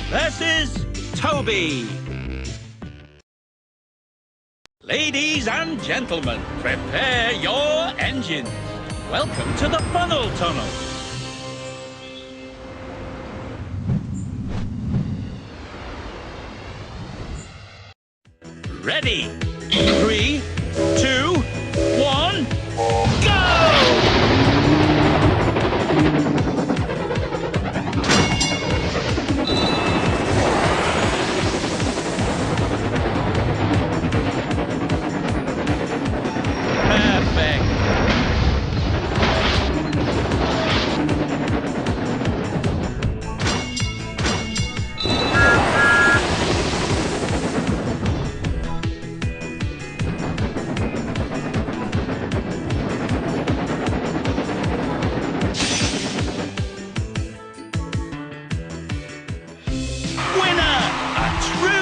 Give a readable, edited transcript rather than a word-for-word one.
versus Toby. Ladies and gentlemen, prepare your engines. Welcome to the funnel tunnel. Ready? 3,